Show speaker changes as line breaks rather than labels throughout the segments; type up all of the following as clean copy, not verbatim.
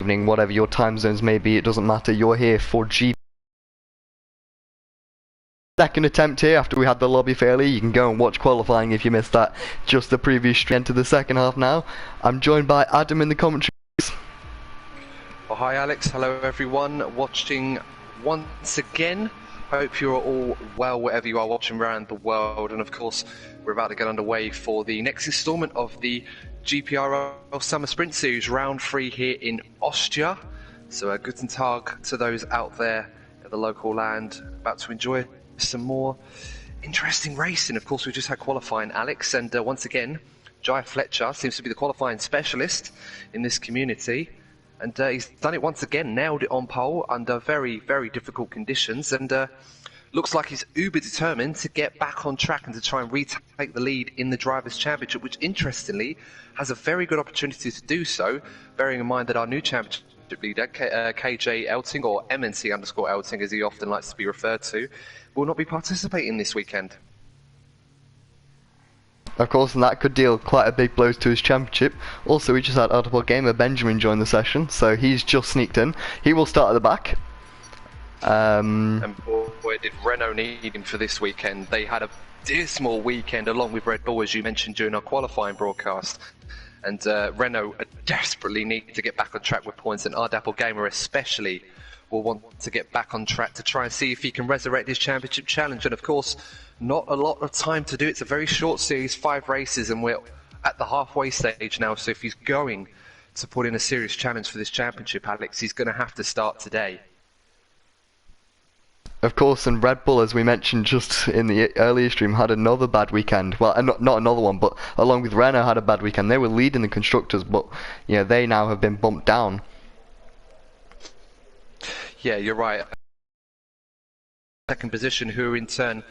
evening, whatever your time zones may be, it doesn't matter. You're here for second attempt here after we had the lobby failure. You can go and watch qualifying if you missed that. Just the previous stream. Into the second half now. I'm joined by Adam in the commentary.
Well, hi Alex, hello everyone watching once again. Hope you're all well wherever you are watching around the world, and of course we're about to get underway for the next instalment of the GPRL Summer Sprint Series, round 3 here in Austria. So guten Tag to those out there at the local land, about to enjoy some more interesting racing. Of course, we just had qualifying, Alex, and once again, Jai Fletcher seems to be the qualifying specialist in this community, and he's done it once again, nailed it on pole under very, very difficult conditions, and looks like he's uber determined to get back on track and to try and retake the lead in the Drivers' Championship, which interestingly has a very good opportunity to do so, bearing in mind that our new championship leader, KJ Elting, or MNC_Elting as he often likes to be referred to, will not be participating this weekend.
Of course, and that could deal quite a big blows to his championship. Also, we just had Autobot Gamer Benjamin join the session, so he's just sneaked in. He will start at the back.
And boy, did Renault need him for this weekend. They had a dismal weekend along with Red Bull, as you mentioned during our qualifying broadcast. And Renault desperately need to get back on track with points, and Autobot Gamer especially will want to get back on track to try and see if he can resurrect his championship challenge. And of course, not a lot of time to do it. It's a very short series, 5 races, and we're at the halfway stage now. So if he's going to put in a serious challenge for this championship, Alex, he's going to have to start today.
Of course, and Red Bull, as we mentioned just in the earlier stream, had another bad weekend. Well, not another one, but along with Renault had a bad weekend. They were leading the constructors, but they now have been bumped down.
Yeah, you're right. Second position, who in turn,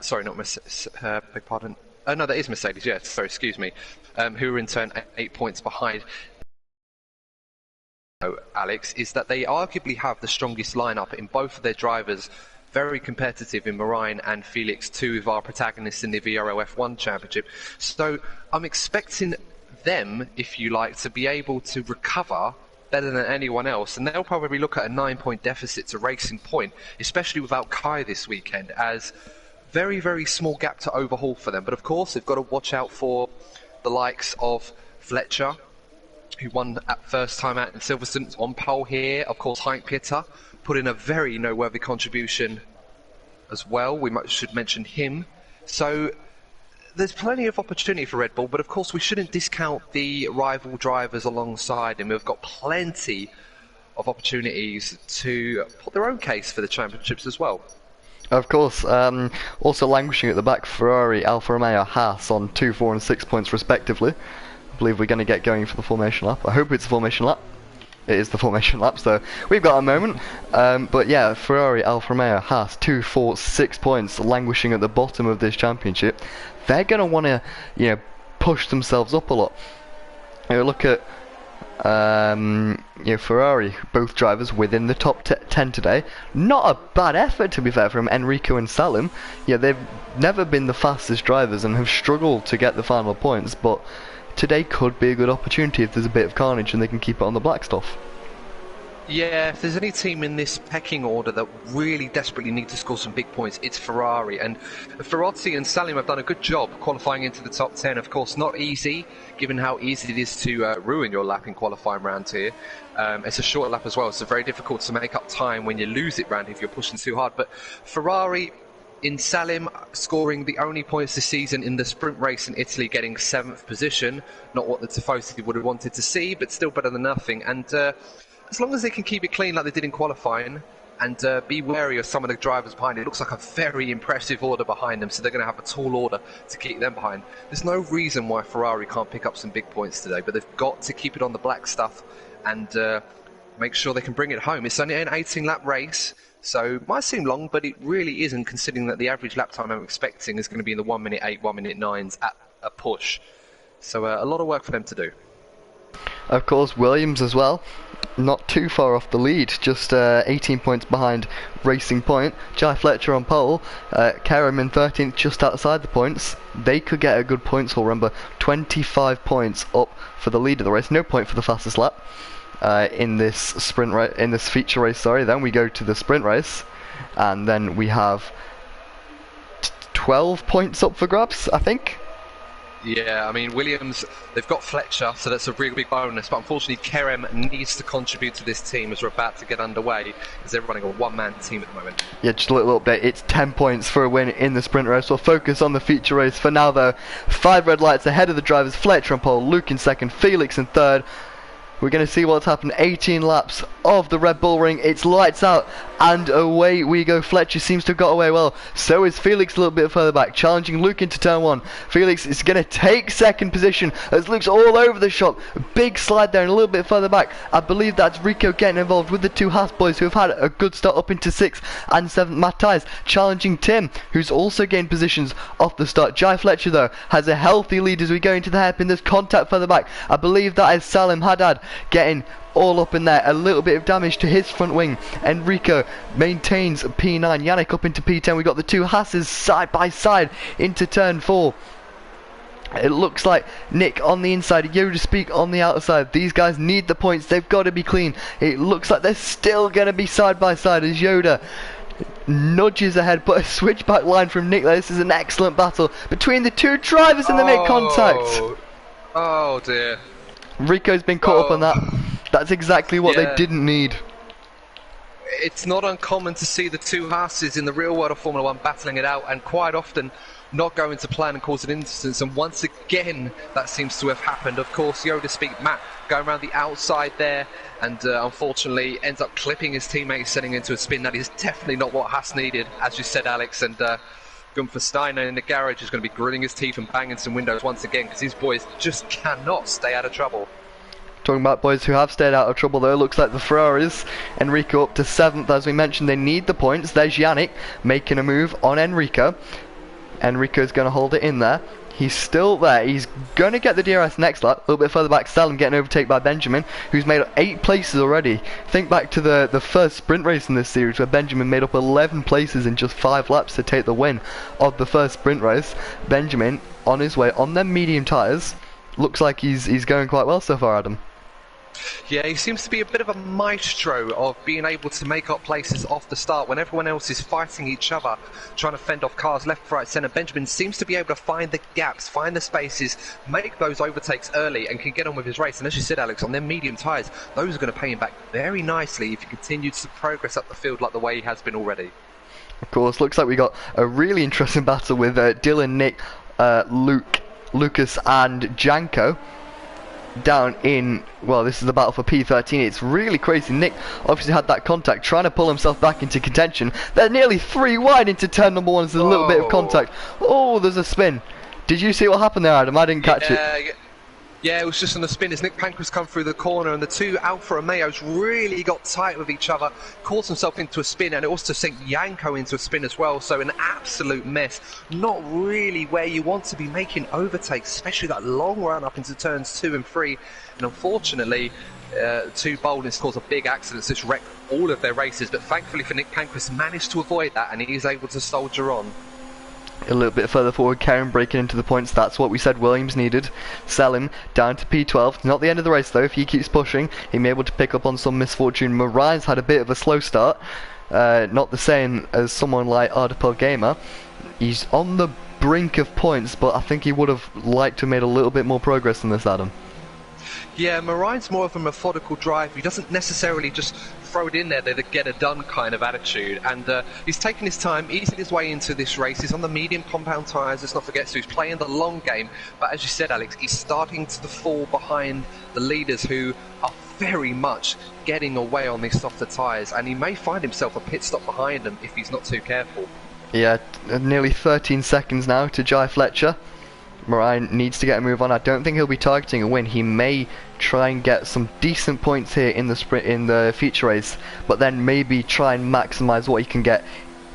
sorry, not Mercedes, beg pardon. No, that is Mercedes, yes, sorry, excuse me. Who are in turn 8 points behind. Alex, is that they arguably have the strongest lineup in both of their drivers, very competitive in Marine and Felix, 2 of our protagonists in the VRL F1 Championship. So I'm expecting them, if you like, to be able to recover better than anyone else, and they'll probably look at a 9-point deficit to Racing Point, especially without Kai this weekend, as very, very small gap to overhaul for them. But of course, they've got to watch out for the likes of Fletcher, who won at first time out in Silverstone on pole here. Of course, Heinz Pieter put in a very noteworthy contribution as well. We should mention him. So there's plenty of opportunity for Red Bull, but of course we shouldn't discount the rival drivers alongside him. We've got plenty of opportunities to put their own case for the championships as well.
Of course, also languishing at the back, Ferrari, Alfa Romeo, Haas on 2, 4 and 6 points respectively. I believe we're going to get going for the formation lap. I hope it's a formation lap. It is the formation lap, so we've got a moment. But yeah, Ferrari, Alfa Romeo, Haas, 2, 4, 6 points, languishing at the bottom of this championship. They're going to want to, push themselves up a lot. Look at Ferrari, both drivers within the top 10 today. Not a bad effort, to be fair, from Enrico and Salim. They've never been the fastest drivers and have struggled to get the final points, but today could be a good opportunity if there's a bit of carnage and they can keep it on the black stuff.
Yeah, if there's any team in this pecking order that really desperately need to score some big points, it's Ferrari. And Ferrotti and Salim have done a good job qualifying into the top 10. Of course, not easy, given how easy it is to ruin your lap in qualifying round here. It's a short lap as well, so very difficult to make up time when you lose it round if you're pushing too hard. But Ferrari, in Salim, scoring the only points this season in the sprint race in Italy, getting 7th position. Not what the Tifosi would have wanted to see, but still better than nothing. And as long as they can keep it clean like they did in qualifying, and be wary of some of the drivers behind, it looks like a very impressive order behind them, so they're going to have a tall order to keep them behind. There's no reason why Ferrari can't pick up some big points today, but they've got to keep it on the black stuff and make sure they can bring it home. It's only an 18-lap race, so it might seem long, but it really isn't, considering that the average lap time I'm expecting is going to be in the 1 minute 8, 1 minute 9s at a push. So a lot of work for them to do.
Of course, Williams as well, not too far off the lead, just 18 points behind Racing Point. Jai Fletcher on pole, Kerem in 13th, just outside the points. They could get a good points haul. Remember, 25 points up for the lead of the race, no point for the fastest lap. in this in this feature race. Sorry. Then we go to the sprint race, and then we have 12 points up for grabs, I think.
Yeah, I mean, Williams, they've got Fletcher, so that's a really big bonus, but unfortunately Kerem needs to contribute to this team as we're about to get underway, because they're running a one-man team at the moment.
Yeah, just a little update, it's 10 points for a win in the sprint race. We'll focus on the feature race for now though. 5 red lights ahead of the drivers, Fletcher on pole, Luke in second, Felix in third. We're going to see what's happened. 18 laps of the Red Bull Ring. It's lights out and away we go. Fletcher seems to have got away well. So is Felix a little bit further back, challenging Luke into turn 1. Felix is going to take second position as Luke's all over the shop. Big slide there and a little bit further back. I believe that's Rico getting involved with the two Haas boys who have had a good start up into 6th and 7th. Matthias challenging Tim, who's also gained positions off the start. Jai Fletcher though has a healthy lead as we go into the hairpin. There's contact further back. I believe that is Salim Haddad getting all up in there. A little bit of damage to his front wing. Enrico maintains P9. Yannick up into P10. We got the two Hasses side by side into turn 4. It looks like Nick on the inside, Yoda Speak on the outside. These guys need the points. They've got to be clean. It looks like they're still going to be side by side as Yoda nudges ahead, but a switchback line from Nick. This is an excellent battle between the two drivers and they make contact.
Oh dear.
Rico's been caught up on that. That's exactly what they didn't need.
It's not uncommon to see the two Haas's in the real world of Formula 1 battling it out, and quite often not going to plan and cause an instance, and once again that seems to have happened. Of course, Yoda Speak Matt going around the outside there, and unfortunately ends up clipping his teammate, setting into a spin. That is definitely not what Haas needed, as you said, Alex, and Gunther Steiner in the garage is going to be gritting his teeth and banging some windows once again, because these boys just cannot stay out of trouble.
Talking about boys who have stayed out of trouble though, looks like the Ferraris. Enrico up to 7th, as we mentioned. They need the points. There's Yannick making a move on Enrico. Enrico's going to hold it in there. He's still there. He's going to get the DRS next lap. A little bit further back, Salim getting overtaken by Benjamin, who's made up 8 places already. Think back to the first sprint race in this series where Benjamin made up 11 places in just 5 laps to take the win of the first sprint race. Benjamin on his way on them medium tyres. Looks like he's going quite well so far, Adam.
Yeah, he seems to be a bit of a maestro of being able to make up places off the start when everyone else is fighting each other, trying to fend off cars left, right, centre. Benjamin seems to be able to find the gaps, find the spaces, make those overtakes early, and can get on with his race. And as you said, Alex, on them medium tyres, those are going to pay him back very nicely if he continues to progress up the field like the way he has been already.
Of course, looks like we got a really interesting battle with Dylan, Nick, Lucas and Janko down in, well, this is the battle for P13. It's really crazy. Nick obviously had that contact, trying to pull himself back into contention. They're nearly 3 wide into turn number 1. There's a little bit of contact. Oh, there's a spin. Did you see what happened there, Adam? I didn't catch it.
Yeah, it was just on the spin as Nick Pancras come through the corner, and the two Alfa Romeos really got tight with each other, caused himself into a spin, and it also sent Yanko into a spin as well. So an absolute mess. Not really where you want to be making overtakes, especially that long run up into turns 2 and 3. And unfortunately, two Boldens caused a big accident that's wrecked all of their races. But thankfully for Nick Pancras, managed to avoid that, and he is able to soldier on.
A little bit further forward, Karen breaking into the points. That's what we said Williams needed. Selim down to P12. Not the end of the race though. If he keeps pushing, he may be able to pick up on some misfortune. Marine's had a bit of a slow start. Not the same as someone like Ardipel Gamer. He's on the brink of points, but I think he would have liked to have made a little bit more progress than this, Adam.
Yeah, Marine's more of a methodical driver. He doesn't necessarily just throw it in there, they're the get-it-done kind of attitude. And he's taking his time, easing his way into this race. He's on the medium compound tyres, let's not forget, so he's playing the long game. But as you said, Alex, he's starting to fall behind the leaders who are very much getting away on these softer tyres. And he may find himself a pit stop behind them if he's not too careful. Yeah,
nearly 13 seconds now to Jai Fletcher. Marine needs to get a move on. I don't think he'll be targeting a win. He may try and get some decent points here in the sprint, in the feature race, but then maybe try and maximise what he can get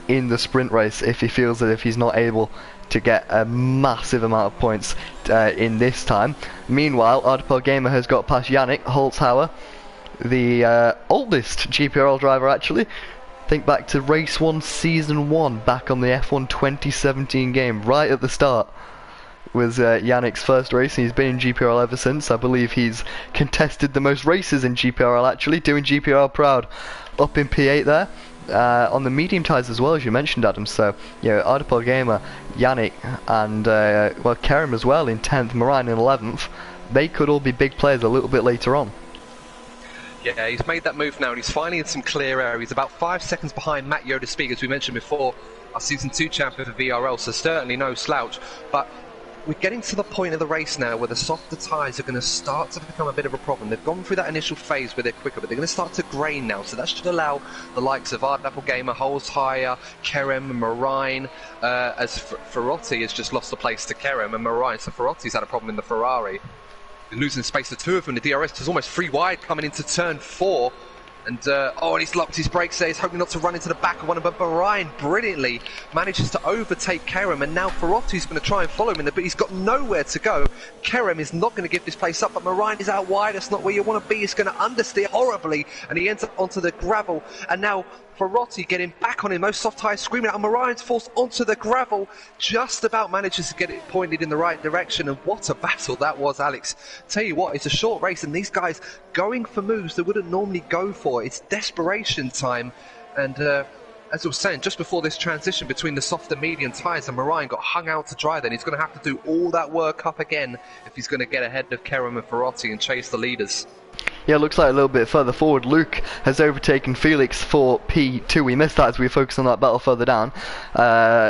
in the sprint race if he feels that if he's not able to get a massive amount of points in this time. Meanwhile, Ardipel Gamer has got past Yannick Holzhauer, the oldest GPRL driver actually. Think back to Race 1 Season 1 back on the F1 2017 game, right at the start. was Yannick's first race, and he's been in GPRL ever since. I believe he's contested the most races in GPRL, actually, doing GPRL proud up in P8 there. On the medium tyres as well, as you mentioned, Adam. So, Ardipol Gamer, Yannick, and Kerem as well in 10th, Moraine in 11th. They could all be big players a little bit later on.
Yeah, he's made that move now, and he's finally in some clear air. He's about 5 seconds behind Matt Yoda Speak, as we mentioned before, our Season 2 champion for VRL, so certainly no slouch. But we're getting to the point of the race now where the softer tyres are going to start to become a bit of a problem. They've gone through that initial phase where they're quicker, but they're going to start to grain now, so that should allow the likes of Ardapple Gamer, Holes Higher, Kerem, and Moraine, as Ferrotti has just lost the place to Kerem and Moraine, so Ferrotti's had a problem in the Ferrari. Losing space to two of them. The DRS is almost free wide coming into turn 4. And he's locked his brakes there. He's hoping not to run into the back of one of them. But Moraine brilliantly manages to overtake Kerem. And now Ferrotti's going to try and follow him, but he's got nowhere to go. Kerem is not going to give this place up, but Moraine is out wide. That's not where you want to be. It's going to understeer horribly. And he ends up onto the gravel. And now Ferrotti getting back on him, those soft tyres screaming out, and Moraine's forced onto the gravel, just about manages to get it pointed in the right direction. And what a battle that was, Alex. Tell you what, it's a short race, and these guys going for moves they wouldn't normally go for. It's desperation time. And as I was saying, just before this transition between the soft and medium tyres, and Moraine got hung out to dry, then he's going to have to do all that work up again if he's going to get ahead of Kerem and Ferrotti and chase the leaders.
Yeah, it looks like a little bit further forward, Luke has overtaken Felix for P2. We missed that as we focused on that battle further down.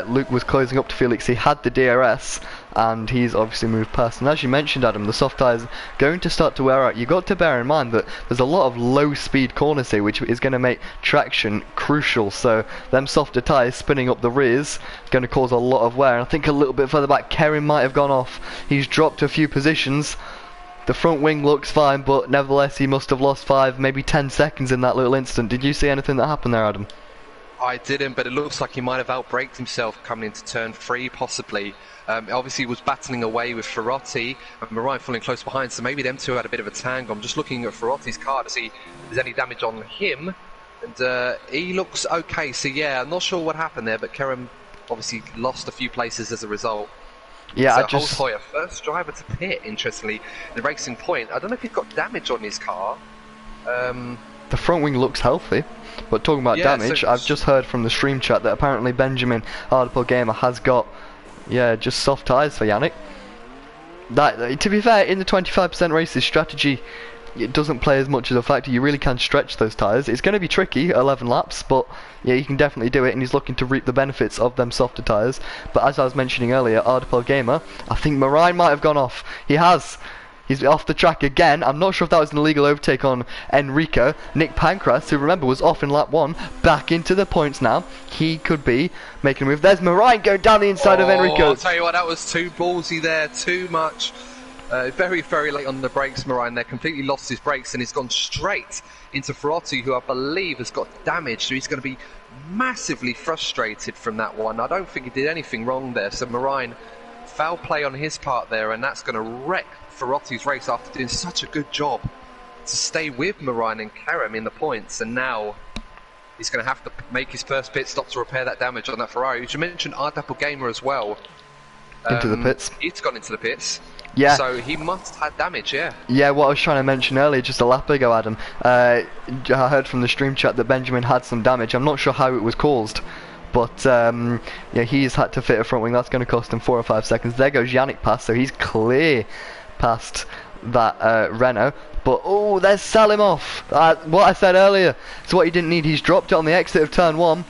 Luke was closing up to Felix. He had the DRS, and he's obviously moved past. And as you mentioned, Adam, the soft tyres going to start to wear out. You've got to bear in mind that there's a lot of low-speed corners here, which is going to make traction crucial. So them softer tyres spinning up the rears going to cause a lot of wear. And I think a little bit further back, Kerem might have gone off. He's dropped a few positions. The front wing looks fine, but nevertheless he must have lost 5, maybe 10 seconds in that little instant. Did you see anything that happened there, Adam?
I didn't, but it looks like he might have outbraked himself coming into turn 3, possibly. Obviously he was battling away with Ferrotti and Moraine following close behind, so maybe them two had a bit of a tango. I'm just looking at Ferrotti's car to see if there's any damage on him, and he looks okay. So yeah, I'm not sure what happened there, but Kerem obviously lost a few places as a result.
Yeah,
so Holzheuer, first driver to pit, interestingly, in the Racing Point. I don't know if he's got damage on his car.
The front wing looks healthy, but talking about damage, so I've just heard from the stream chat that apparently Benjamin Ardipol Gamer has got, just soft tyres for Yannick. That, to be fair, in the 25% races strategy, it doesn't play as much as a factor. You really can stretch those tyres. It's going to be tricky, 11 laps, but yeah, you can definitely do it, and he's looking to reap the benefits of them softer tyres. But as I was mentioning earlier, Ardipol Gamer, I think Moraine might have gone off. He has. He's off the track again. I'm not sure if that was an illegal overtake on Enrico. Nick Pancras, who remember was off in lap 1, back into the points now. He could be making a move. There's Moraine going down the inside of Enrico.
I'll tell you what, that was too ballsy there, too much. Very, very late on the brakes, Moraine there, completely lost his brakes, and he's gone straight into Ferrotti, who I believe has got damage, so he's going to be massively frustrated from that one. I don't think he did anything wrong there, so Moraine, foul play on his part there, and that's going to wreck Ferrotti's race after doing such a good job to stay with Moraine and Kerem in the points, and now he's going to have to make his first pit stop to repair that damage on that Ferrari. You mentioned Ardapple Gamer as well.
Into the pits.
He's gone into the pits.
Yeah.
So he must have damage, yeah.
Yeah, what I was trying to mention earlier, just a lap ago, Adam. I heard from the stream chat that Benjamin had some damage. I'm not sure how it was caused, but he's had to fit a front wing. That's going to cost him 4 or 5 seconds. There goes Yannick past, so he's clear past that Renault. But there's Salimov. What I said earlier, it's what he didn't need. He's dropped it on the exit of turn 1.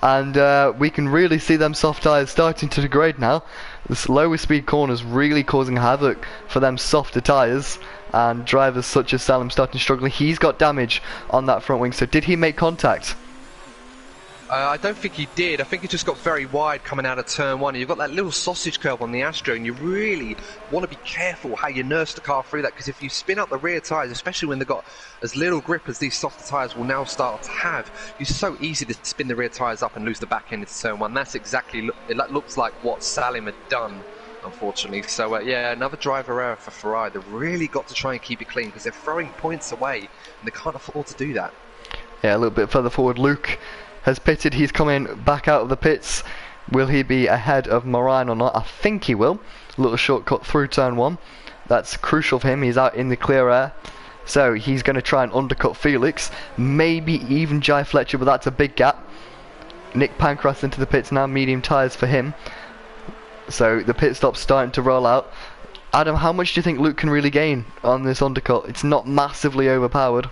And we can really see them soft tyres starting to degrade now. The slower speed corners really causing havoc for them softer tyres, and drivers such as Salim starting struggling. He's got damage on that front wing, so did he make contact?
I don't think he did. I think he just got very wide coming out of turn 1. You've got that little sausage curve on the Astro, and you really want to be careful how you nurse the car through that, because if you spin up the rear tyres, especially when they've got as little grip as these softer tyres will now start to have, it's so easy to spin the rear tyres up and lose the back end into turn 1. That's exactly, it looks like what Salim had done, unfortunately. So another driver error for Ferrari. They've really got to try and keep it clean, because they're throwing points away, and they can't afford to do that.
Yeah, a little bit further forward, Luke has pitted. He's coming back out of the pits. Will he be ahead of Moraine or not? I think he will. little shortcut through turn 1. That's crucial for him. He's out in the clear air. So he's going to try and undercut Felix. Maybe even Jai Fletcher, but that's a big gap. Nick Pancras into the pits now. Medium tyres for him. So the pit stop's starting to roll out. Adam, how much do you think Luke can really gain on this undercut? It's not massively overpowered.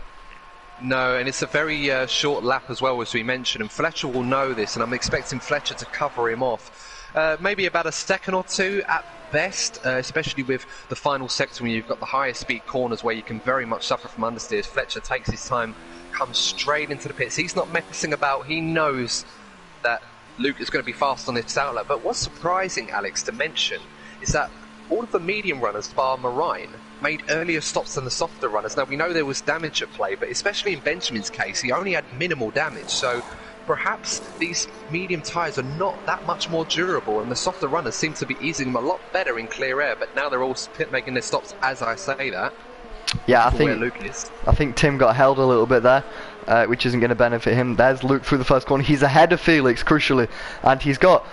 No, and it's a very short lap as well, as we mentioned, and Fletcher will know this, and I'm expecting Fletcher to cover him off. Maybe about a second or two at best, especially with the final sector when you've got the higher speed corners where you can very much suffer from understeers. Fletcher takes his time, comes straight into the pits. He's not messing about. He knows that Luke is going to be fast on this outlet. But what's surprising, Alex, to mention is that all of the medium runners, bar Marine, made earlier stops than the softer runners. Now, we know there was damage at play, but especially in Benjamin's case, he only had minimal damage. So perhaps these medium tyres are not that much more durable, and the softer runners seem to be easing them a lot better in clear air, but now they're all making their stops as I say that.
Yeah, I think Tim got held a little bit there, which isn't going to benefit him. There's Luke through the first corner. He's ahead of Felix, crucially, and he's got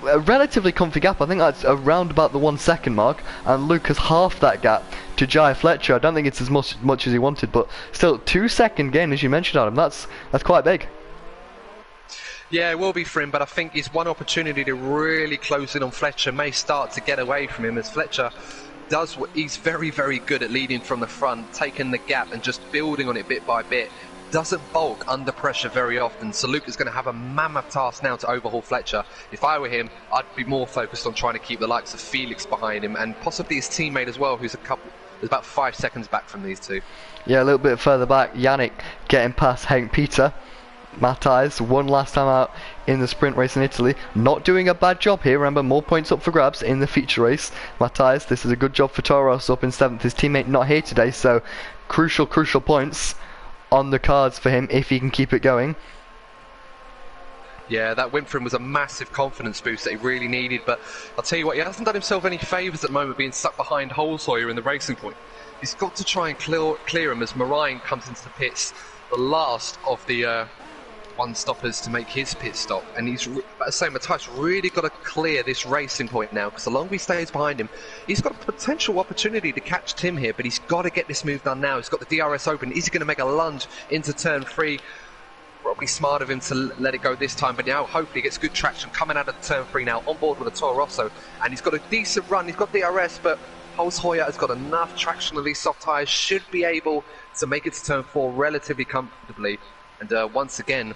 a relatively comfy gap. I think that's around about the 1 second mark, and Luke has halved that gap to Jai Fletcher. I don't think it's as much as he wanted, but still 2 second gain, as you mentioned, Adam. That's quite big.
Yeah, it will be for him, but I think his one opportunity to really close in on Fletcher may start to get away from him, as Fletcher does what he's very, very good at, leading from the front, taking the gap and just building on it bit by bit. Doesn't bulk under pressure very often, so Luke is going to have a mammoth task now to overhaul Fletcher. If I were him, I'd be more focused on trying to keep the likes of Felix behind him, and possibly his teammate as well, who's about 5 seconds back from these two.
Yeah, a little bit further back, Yannick getting past Hank Peter. Matthijs, one last time out in the sprint race in Italy. Not doing a bad job here. Remember, more points up for grabs in the feature race. Matthijs, this is a good job for Toros up in 7th. His teammate not here today, so crucial points on the cards for him if he can keep it going.
Yeah, that win for him was a massive confidence boost that he really needed, but I'll tell you what, he hasn't done himself any favours at the moment being stuck behind Holzheuer in the racing point. He's got to try and clear him as Marine comes into the pits, the last of the one-stoppers to make his pit stop, and he's, as I say, Matthijs really got to clear this racing point now, because the longer he stays behind him, he's got a potential opportunity to catch Tim here, but he's got to get this move done now. He's got the DRS open. Is he going to make a lunge into turn 3? Probably smart of him to let it go this time, but now hopefully he gets good traction coming out of turn 3 now, on board with a Toro Rosso, and he's got a decent run. He's got DRS, but Holzheuer has got enough traction on these soft tyres, should be able to make it to turn 4 relatively comfortably. And once again,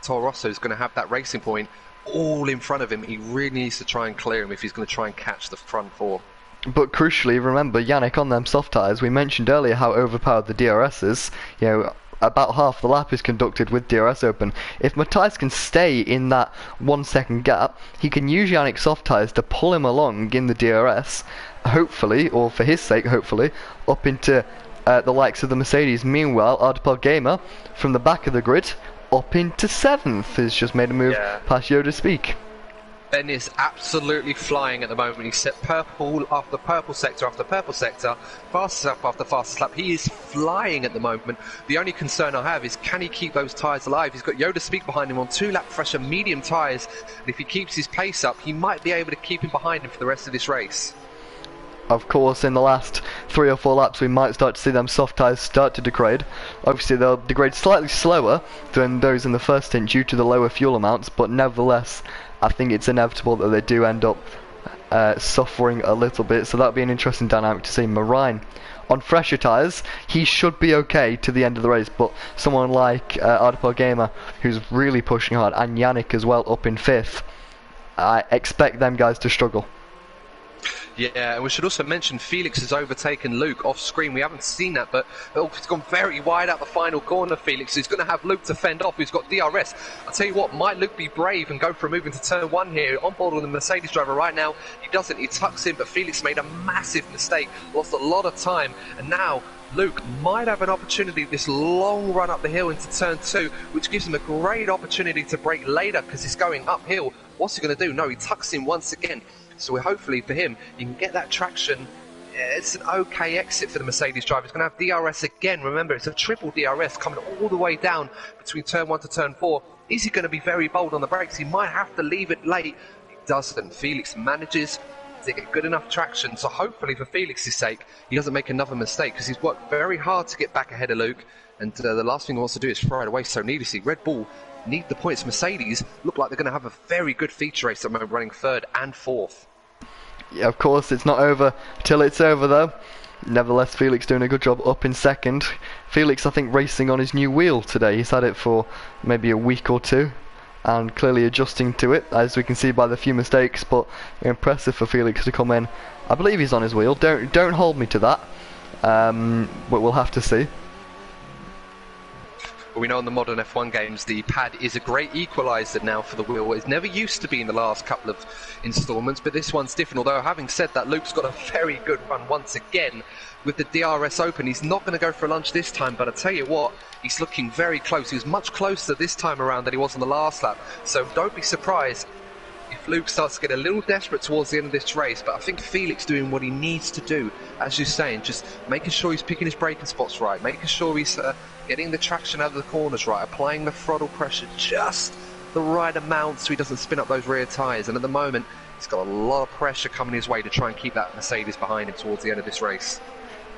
Toro Rosso is going to have that racing point all in front of him. He really needs to try and clear him if he's going to try and catch the front 4.
But crucially, remember, Yannick on them soft tyres, we mentioned earlier how overpowered the DRS is. You know, about half the lap is conducted with DRS open. If Matthijs can stay in that 1 second gap, he can use Yannick's soft tyres to pull him along in the DRS, hopefully, or for his sake, hopefully, up into the likes of the Mercedes. Meanwhile, Ardpol Gamer, from the back of the grid, up into 7th, has just made a move past Yoda Speak.
Ben is absolutely flying at the moment. He's set purple after purple sector after purple sector, fastest lap after fastest lap. He is flying at the moment. The only concern I have is, can he keep those tyres alive? He's got Yoda Speak behind him on 2 lap fresher medium tyres, and if he keeps his pace up, he might be able to keep him behind him for the rest of this race.
Of course, in the last 3 or 4 laps, we might start to see them soft tyres start to degrade. Obviously, they'll degrade slightly slower than those in the first stint due to the lower fuel amounts, but nevertheless, I think it's inevitable that they do end up suffering a little bit, so that'll be an interesting dynamic to see. Marine on fresher tyres, he should be okay to the end of the race, but someone like Ardpol Gamer, who's really pushing hard, and Yannick as well up in 5th, I expect them guys to struggle.
Yeah, and we should also mention Felix has overtaken Luke off screen. We haven't seen that, but it's gone very wide out the final corner. Felix is going to have Luke to fend off, who's got DRS. I'll tell you what, might Luke be brave and go for a move into turn 1 here, on board with the Mercedes driver right now? He doesn't, he tucks in, but Felix made a massive mistake, lost a lot of time, and now Luke might have an opportunity, this long run up the hill into turn 2, which gives him a great opportunity to brake later because he's going uphill. What's he going to do? No, he tucks in once again. So hopefully for him, you can get that traction. It's an okay exit for the Mercedes driver. He's going to have DRS again. Remember, it's a triple DRS coming all the way down between turn 1 to turn 4. Is he going to be very bold on the brakes? He might have to leave it late. He doesn't. Felix manages to get good enough traction. So hopefully for Felix's sake, he doesn't make another mistake, because he's worked very hard to get back ahead of Luke, and the last thing he wants to do is throw it away so needlessly. Red Bull need the points. Mercedes look like they're going to have a very good feature race at the moment, running 3rd and 4th.
Yeah, of course, it's not over till it's over, though. Nevertheless, Felix doing a good job up in 2nd. Felix, I think, racing on his new wheel today. He's had it for maybe a week or two, and clearly adjusting to it, as we can see by the few mistakes. But impressive for Felix to come in. I believe he's on his wheel. Don't hold me to that, but we'll have to see.
But we know in the modern F1 games, the pad is a great equaliser now for the wheel. It never used to be in the last couple of instalments, but this one's different. Although, having said that, Luke's got a very good run once again with the DRS open. He's not going to go for a lunge this time, but I tell you what, he's looking very close. He was much closer this time around than he was on the last lap. So don't be surprised if Luke starts to get a little desperate towards the end of this race. But I think Felix doing what he needs to do, as you're saying, just making sure he's picking his braking spots right, making sure he's getting the traction out of the corners right, applying the throttle pressure just the right amount so he doesn't spin up those rear tyres. And at the moment, he's got a lot of pressure coming his way to try and keep that Mercedes behind him towards the end of this race.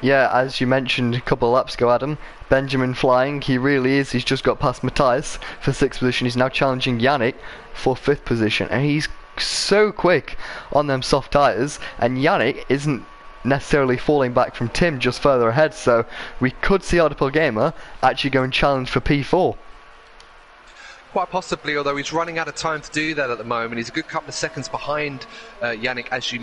Yeah, as you mentioned a couple of laps ago, Adam, Benjamin flying, he really is. He's just got past Matthias for 6th position. He's now challenging Yannick for 5th position, and he's so quick on them soft tyres, and Yannick isn't necessarily falling back from Tim, just further ahead, so we could see Audible Gamer actually go and challenge for P4.
Quite possibly, although he's running out of time to do that at the moment. He's a good couple of seconds behind Yannick, as you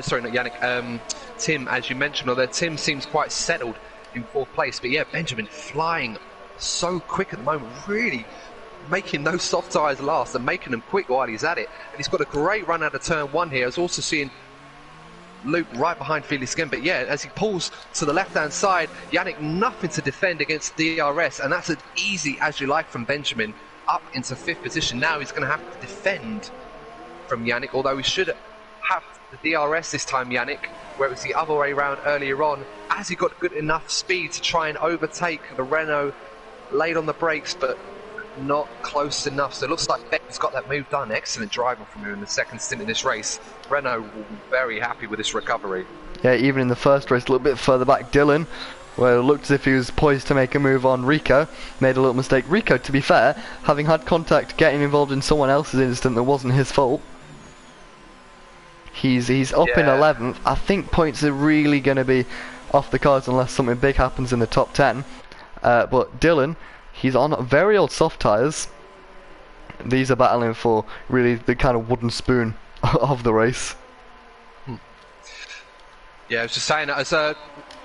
sorry, not Yannick, Tim, as you mentioned. Although Tim seems quite settled in 4th place, but yeah, Benjamin flying so quick at the moment, really making those soft tyres last and making them quick while he's at it. And he's got a great run out of turn 1 here. I was also seeing Luke right behind Felix again, but yeah, as he pulls to the left-hand side, Yannick nothing to defend against DRS, and that's as easy as you like from Benjamin up into 5th position. Now he's going to have to defend from Yannick, although he should have the DRS this time, Yannick, where it was the other way around earlier on, as he got good enough speed to try and overtake the Renault late on the brakes, but not close enough. So it looks like Ben's got that move done. Excellent driving from him in the 2nd stint in this race. Renault will be very happy with this recovery.
Yeah, even in the first race, a little bit further back, Dylan, where it looked as if he was poised to make a move on Rico, made a little mistake. Rico, to be fair, having had contact, getting involved in someone else's incident that wasn't his fault. He's up in 11th. I think points are really going to be off the cards unless something big happens in the top 10. But Dylan, he's on very old soft tyres. These are battling for really the kind of wooden spoon of the race.
Yeah, I was just saying, as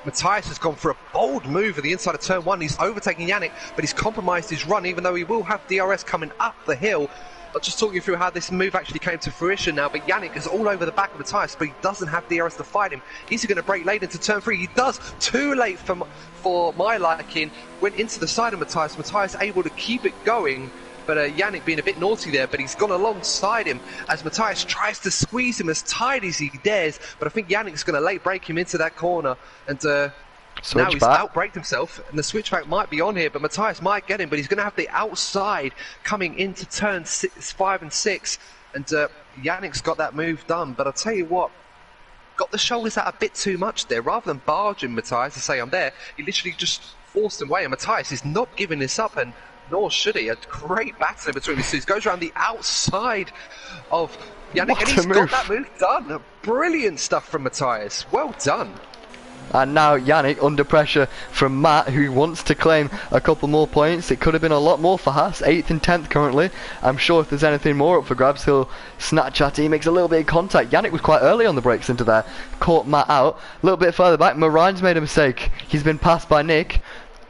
Matthias has gone for a bold move at the inside of turn 1. He's overtaking Yannick, but he's compromised his run, even though he will have DRS coming up the hill. I'll just talk you through how this move actually came to fruition now, but Yannick is all over the back of Matthias, but he doesn't have DRS to fight him. Is he going to brake late into turn 3? He does, too late for my liking. Went into the side of Matthias. Matthias able to keep it going, but Yannick being a bit naughty there, but he's gone alongside him as Matthias tries to squeeze him as tight as he dares, but I think Yannick's going to late brake him into that corner, and now he's outbraked himself, and the switchback might be on here, but Matthias might get him, but he's going to have the outside coming into turn 5 and 6, and Yannick's got that move done. But I'll tell you what, got the shoulders out a bit too much there. Rather than barging Matthias to say I'm there, he literally just forced him away, and Matthias is not giving this up, and nor should he. A great battle between the two. Goes around the outside of Yannick, and he's got that move done. Brilliant stuff from Matthias. Well done.
And now Yannick under pressure from Matt, who wants to claim a couple more points. It could have been a lot more for Haas, 8th and 10th currently. I'm sure if there's anything more up for grabs, he'll snatch at it. He makes a little bit of contact. Yannick was quite early on the brakes into there, caught Matt out. A little bit further back, Moran's made a mistake. He's been passed by Nick.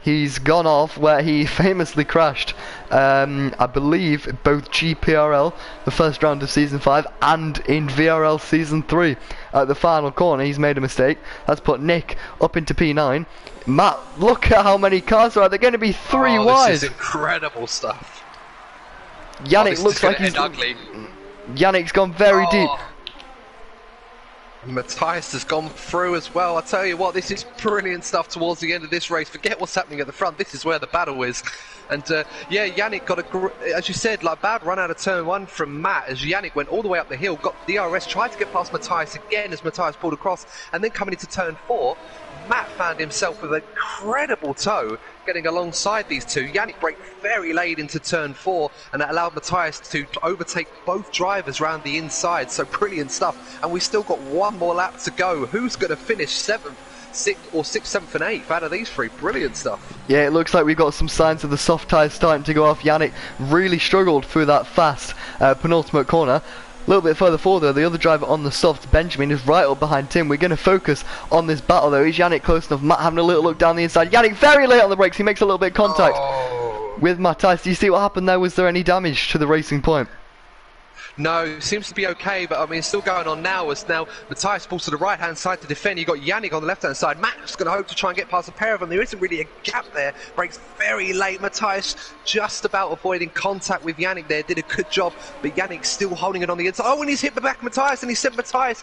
He's gone off where he famously crashed, I believe, both GPRL, the first round of Season 5, and in VRL Season 3. At the final corner, he's made a mistake. That's put Nick up into P9. Matt, look at how many cars there are. They're going to be 3 wide.
This is incredible stuff.
Yannick looks like he's...
ugly.
Yannick's gone very deep.
Matthias has gone through as well. I tell you what, this is brilliant stuff towards the end of this race. Forget what's happening at the front. This is where the battle is. And yeah, Yannick got as you said, like bad run out of turn one from Matt as Yannick went all the way up the hill, got DRS, tried to get past Matthias again as Matthias pulled across, and then coming into turn four, Matt found himself with an incredible tow getting alongside these two. Yannick braked very late into turn four, and that allowed Matthias to overtake both drivers round the inside. So brilliant stuff. And we've still got one more lap to go. Who's going to finish 7th, 6th, 7th and 8th out of these three? Brilliant stuff.
Yeah, it looks like we've got some signs of the soft tyres starting to go off. Yannick really struggled through that fast penultimate corner. A little bit further forward though, the other driver on the softs, Benjamin, is right up behind Tim. We're going to focus on this battle though. Is Yannick close enough? Matt having a little look down the inside. Yannick very late on the brakes. He makes a little bit of contact with Matthias. Do you see what happened there? Was there any damage to the racing point?
No, seems to be okay, but I mean, it's still going on now as now Matthias pulls to the right-hand side to defend. You've got Yannick on the left-hand side. Matt's going to hope to try and get past a pair of them. There isn't really a gap there. Brakes very late. Matthias just about avoiding contact with Yannick there. Did a good job, but Yannick's still holding it on the inside. Oh, and he's hit the back of Matthias, and he sent Matthias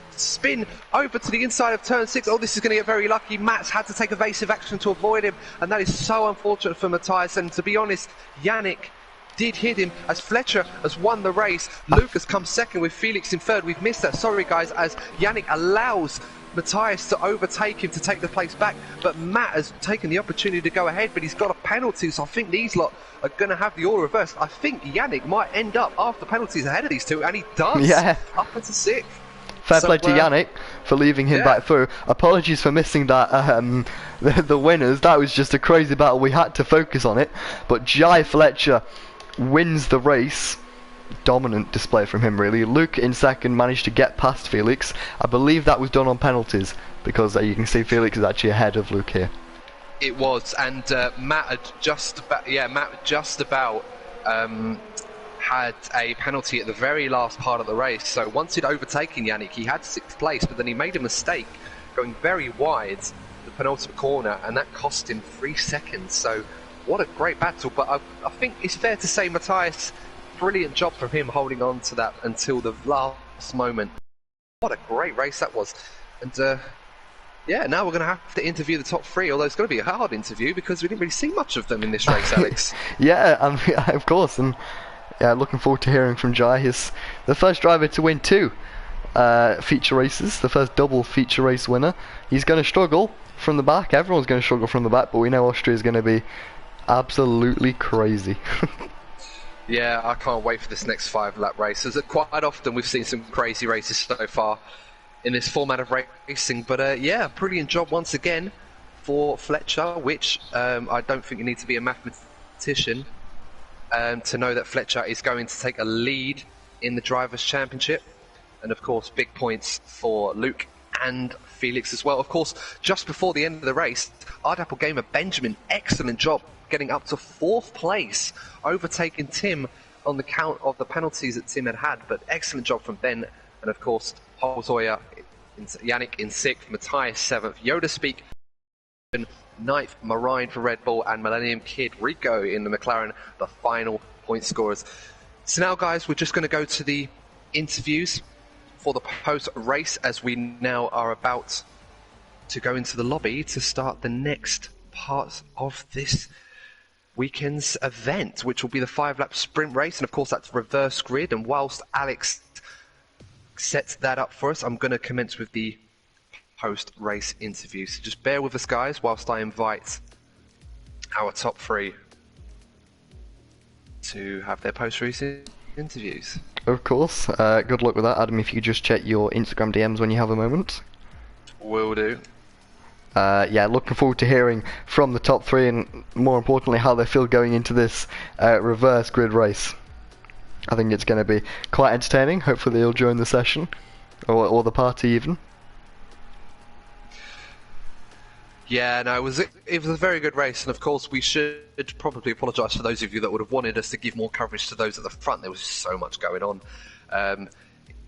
spin over to the inside of turn 6. Oh, this is going to get very lucky. Matt's had to take evasive action to avoid him, and that is so unfortunate for Matthias. And to be honest, Yannick did hit him as Fletcher has won the race. Luke has come second with Felix in third. We've missed that, sorry guys, as Yannick allows Matthias to overtake him to take the place back, but Matt has taken the opportunity to go ahead, but he's got a penalty, so I think these lot are going to have the order reversed. I think Yannick might end up after penalties ahead of these two, and he does.
Yeah.
Up into 6th.
Fair play to Yannick for leaving him back through. Apologies for missing that, the winners. That was just a crazy battle. We had to focus on it, but Jai Fletcher wins the race. Dominant display from him really. Luke in second managed to get past Felix. I believe that was done on penalties because you can see Felix is actually ahead of Luke here.
It was, and Matt had just about had a penalty at the very last part of the race. So once he'd overtaken Yannick, he had 6th place, but then he made a mistake going very wide the penultimate corner, and that cost him 3 seconds. So what a great battle, but I think it's fair to say Matthias, brilliant job from him holding on to that until the last moment. What a great race that was. And yeah, now we're going to have to interview the top 3, although it's going to be a hard interview because we didn't really see much of them in this race, Alex.
Yeah, of course, and yeah, looking forward to hearing from Jai. He's the first driver to win 2 feature races, the first double feature race winner. He's going to struggle from the back, everyone's going to struggle from the back, but we know Austria is going to be absolutely crazy.
Yeah, I can't wait for this next 5-lap race. As quite often we've seen some crazy races so far in this format of racing, but yeah, brilliant job once again for Fletcher, which I don't think you need to be a mathematician to know that Fletcher is going to take a lead in the Drivers' Championship. And of course, big points for Luke and Felix as well. Of course, just before the end of the race, Ardapple Gamer Benjamin, excellent job getting up to 4th place, overtaking Tim on the count of the penalties that Tim had, but excellent job from Ben. And of course, Holzoya, Yannick in 6th, Matthias 7th, Yoda Speak 9th, Marine for Red Bull, and Millennium Kid Rico in the McLaren, the final point scorers. So now guys, we're just going to go to the interviews for the post-race, as we now are about to go into the lobby to start the next part of this weekend's event, which will be the 5-lap sprint race, and of course that's reverse grid. And whilst Alex sets that up for us, I'm going to commence with the post-race interviews. So just bear with us guys whilst I invite our top 3 to have their post-race interviews.
Of course. Good luck with that, Adam. If you could just check your Instagram DMs when you have a moment.
Will do.
Yeah, looking forward to hearing from the top 3 and more importantly how they feel going into this reverse grid race. I think it's going to be quite entertaining. Hopefully they'll join the session or the party even.
Yeah, no, it was a very good race, and of course we should probably apologise for those of you that would have wanted us to give more coverage to those at the front. There was so much going on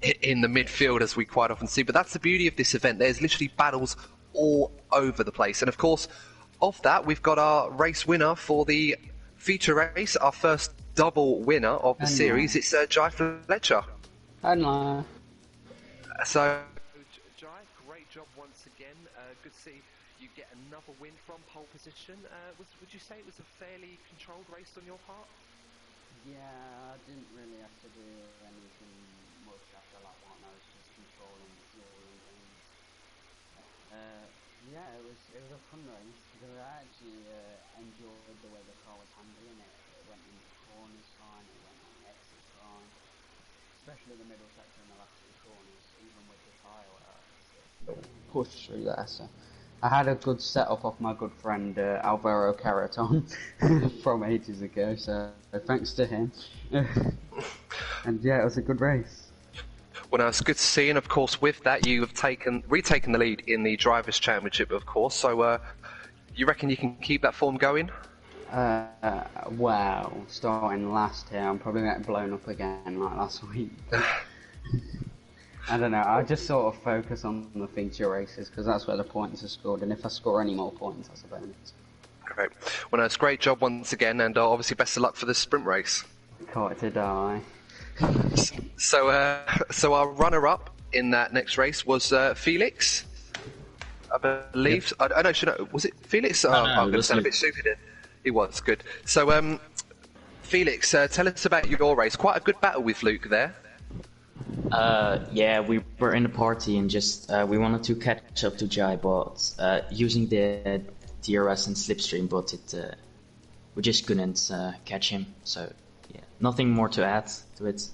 in the midfield, as we quite often see, but that's the beauty of this event. There's literally battles all over the place, and of course of that we've got our race winner for the feature race, our first double winner of the series. It's Jai Fletcher.
Hello.
So good to see you get another win from pole position. Would you say it was a fairly controlled race on your part?
Yeah, I didn't really have to do anything much after lap one. I was just controlling the fuel and things. Yeah, it was a fun race because I actually enjoyed the way the car was handling it. It went into corners fine, it went on exits fine, especially the middle section and the last two corners, even with the tyre wear. Push through there, so I had a good setup off my good friend Alvaro Caraton from ages ago, so thanks to him. And yeah, it was a good race.
Well, now it's good to see, and of course, with that, you have retaken the lead in the Drivers' Championship, of course. So, you reckon you can keep that form going?
Well, starting last here, I'm probably getting blown up again like last week. I don't know, I just sort of focus on the feature races because that's where the points are scored, and if I score any more points, that's a bonus.
Great. Well, no, it's a great job once again, and obviously best of luck for the sprint race.
Caught to die.
So our runner-up in that next race was Felix, I believe. Yep. I don't know, was it Felix?
No,
I'm going to sound a bit stupid here. He was, good. So, Felix, tell us about your race. Quite a good battle with Luke there.
Yeah, we were in the party and just we wanted to catch up to Jai, but using the DRS and slipstream, but we just couldn't catch him. So yeah, nothing more to add to it.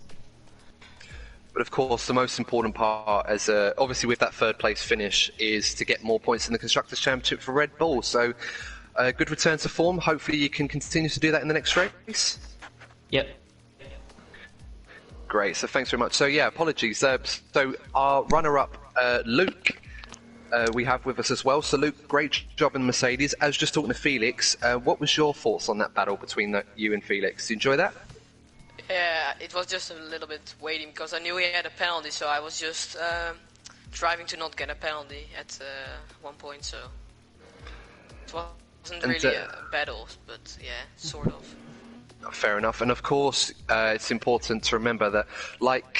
But of course, the most important part, as obviously with that third place finish, is to get more points in the Constructors' Championship for Red Bull. So, good return to form. Hopefully, you can continue to do that in the next race.
Yep.
Great, so thanks very much. So yeah, apologies. So our runner-up, Luke, we have with us as well. So Luke, great job in the Mercedes. As just talking to Felix, what was your thoughts on that battle between you and Felix? Did you enjoy that?
Yeah, it was just a little bit waiting because I knew he had a penalty, so I was just driving to not get a penalty at one point, so it wasn't really a battle, but yeah, sort of.
Fair enough, and of course it's important to remember that, like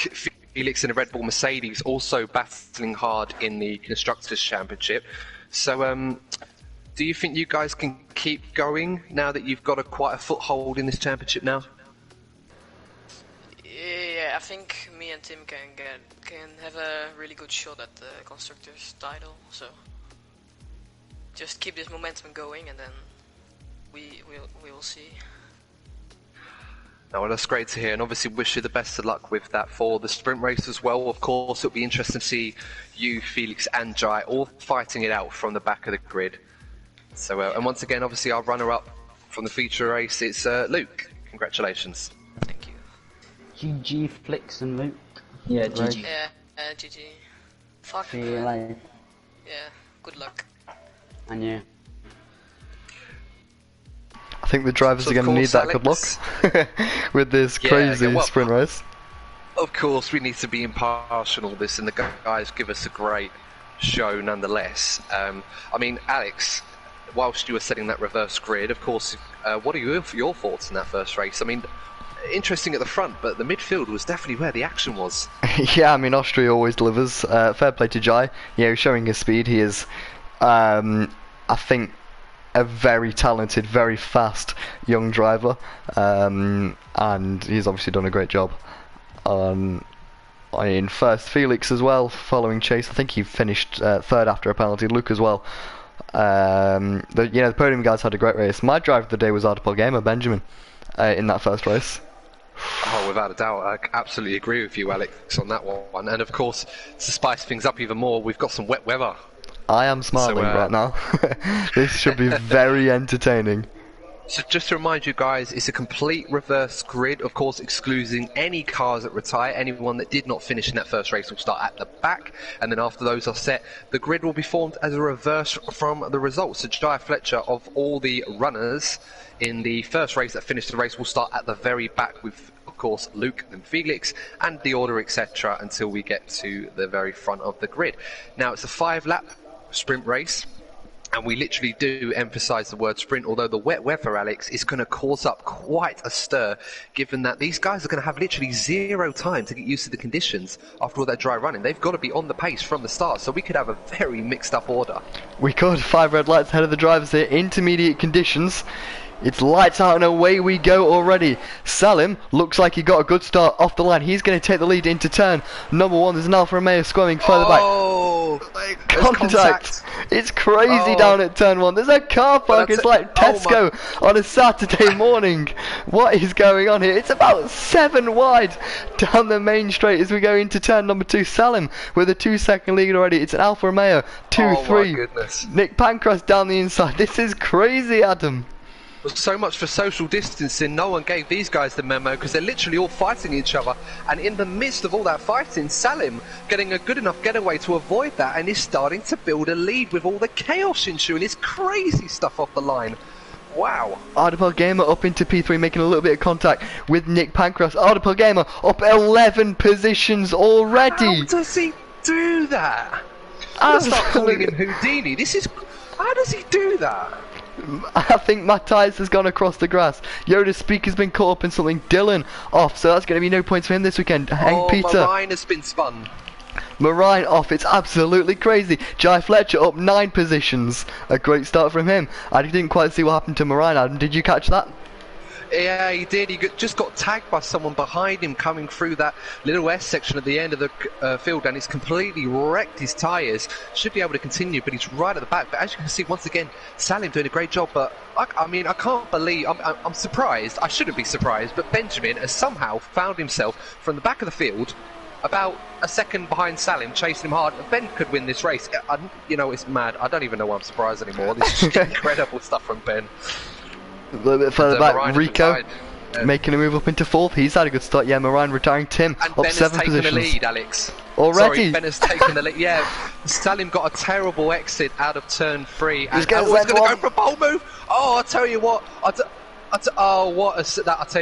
Felix in the Red Bull Mercedes, also battling hard in the Constructors' Championship. So, do you think you guys can keep going now that you've got quite a foothold in this championship now?
Yeah, I think me and Tim can have a really good shot at the Constructors' title. So, just keep this momentum going, and then we will see.
Oh, well, that's great to hear, and obviously wish you the best of luck with that for the sprint race as well. Of course, it'll be interesting to see you, Felix and Jai all fighting it out from the back of the grid. So, and once again, obviously our runner-up from the feature race, it's Luke. Congratulations.
Thank you.
GG Flix and Luke.
Yeah, GG.
Yeah, GG. Fuck.
See you later.
Yeah, good luck.
And you.
I think the drivers are going to need that good luck with this crazy sprint race.
Of course, we need to be impartial in all this, and the guys give us a great show nonetheless. I mean, Alex, whilst you were setting that reverse grid, of course, what are your thoughts on that first race? I mean, interesting at the front, but the midfield was definitely where the action was.
Yeah, I mean, Austria always delivers. Fair play to Jai. Yeah, showing his speed. He is, I think, a very talented, very fast young driver, and he's obviously done a great job. In first, Felix as well, following chase. I think he finished third after a penalty. Luke as well. The podium guys had a great race. My driver of the day was Ardipol Gamer, Benjamin, in that first race.
Oh, without a doubt, I absolutely agree with you, Alex, on that one. And of course, to spice things up even more, we've got some wet weather.
I am smiling right now. This should be very entertaining.
So just to remind you guys, it's a complete reverse grid, of course excluding any cars that retire. Anyone that did not finish in that first race will start at the back, and then after those are set, the grid will be formed as a reverse from the results. So Jai Fletcher, of all the runners in the first race that finished the race, will start at the very back with, of course, Luke and Felix, and the order, etc., until we get to the very front of the grid. Now, it's a 5-lap sprint race. And we literally do emphasise the word sprint, although the wet weather, Alex, is going to cause up quite a stir, given that these guys are going to have literally zero time to get used to the conditions after all that dry running. They've got to be on the pace from the start, so we could have a very mixed up order.
We could. 5 red lights ahead of the drivers here. Intermediate conditions. It's lights out and away we go already. Salim looks like he got a good start off the line. He's going to take the lead into turn number 1. There's an Alfa Romeo squirming further back. Contact. It's crazy down at turn 1. There's a car park. It's like Tesco on a Saturday morning. What is going on here? It's about 7 wide down the main straight as we go into turn number 2. Salim with a 2-second lead already. It's an Alfa Romeo 2-3.
My goodness.
Nick Pancras down the inside. This is crazy, Adam.
So much for social distancing. No one gave these guys the memo because they're literally all fighting each other, and in the midst of all that fighting, Salim getting a good enough getaway to avoid that, and is starting to build a lead with all the chaos ensuing. It's crazy stuff off the line. Wow.
Ardipel Gamer up into P3, making a little bit of contact with Nick Pancras. Ardipel Gamer up 11 positions already.
How does he do that? I'm gonna start calling him Houdini. How does he do that?
I think Matthias has gone across the grass. Yoda's speaker's been caught up in something. Dylan off, so that's going to be no points for him this weekend. Hank Peter.
Marine has been spun.
Marine off, it's absolutely crazy. Jai Fletcher up 9 positions. A great start from him. I didn't quite see what happened to Marine, Adam. Did you catch that?
Yeah, he did. He just got tagged by someone behind him coming through that little S section at the end of the field, and it's completely wrecked his tyres. Should be able to continue, but he's right at the back. But as you can see, once again, Salim doing a great job. But I mean, I can't believe, I'm surprised. I shouldn't be surprised, but Benjamin has somehow found himself from the back of the field, about a second behind Salim, chasing him hard. Ben could win this race. You know, it's mad. I don't even know why I'm surprised anymore. This is incredible stuff from Ben.
A little bit further back, Rico making a move up into 4th. He's had a good start. Yeah, Marine retiring. Tim
and
up
Ben
7
has taken
positions.
the lead, Alex.
Already?
Sorry, Ben has taken the lead. Yeah, Salim got a terrible exit out of turn 3.
He's
And
going
was going to
to
go for a pole move. Oh, I'll tell you what. I'll tell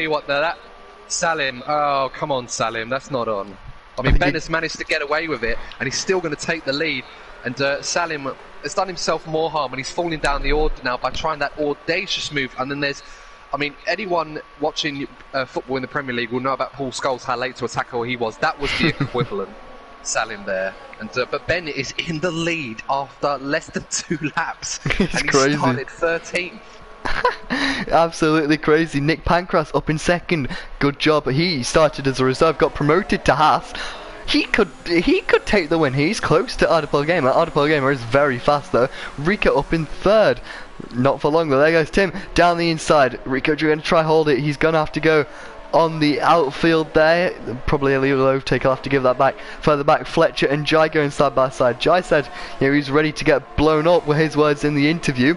you what. That Salim. Oh, come on, Salim. That's not on. I mean, Ben has managed to get away with it, and he's still going to take the lead. And Salim has done himself more harm, and he's falling down the order now by trying that audacious move. And then there's, I mean, anyone watching football in the Premier League will know about Paul Scholes, how late to a tackle he was. That was the equivalent, Salim there. And but Ben is in the lead after less than 2 laps, and he
crazy.
started 13th.
Absolutely crazy. Nick Pancras up in 2nd. Good job. He started as a reserve, got promoted to Haas. He could take the win. He's close to Ardipel Gamer. Ardipel Gamer is very fast though. Rico up in 3rd. Not for long though. There goes Tim down the inside. Rico going to try hold it. He's going to have to go on the outfield there. Probably a little overtake. I'll have to give that back. Further back, Fletcher and Jai going side by side. Jai said, you know, he's ready to get blown up, were his words in the interview.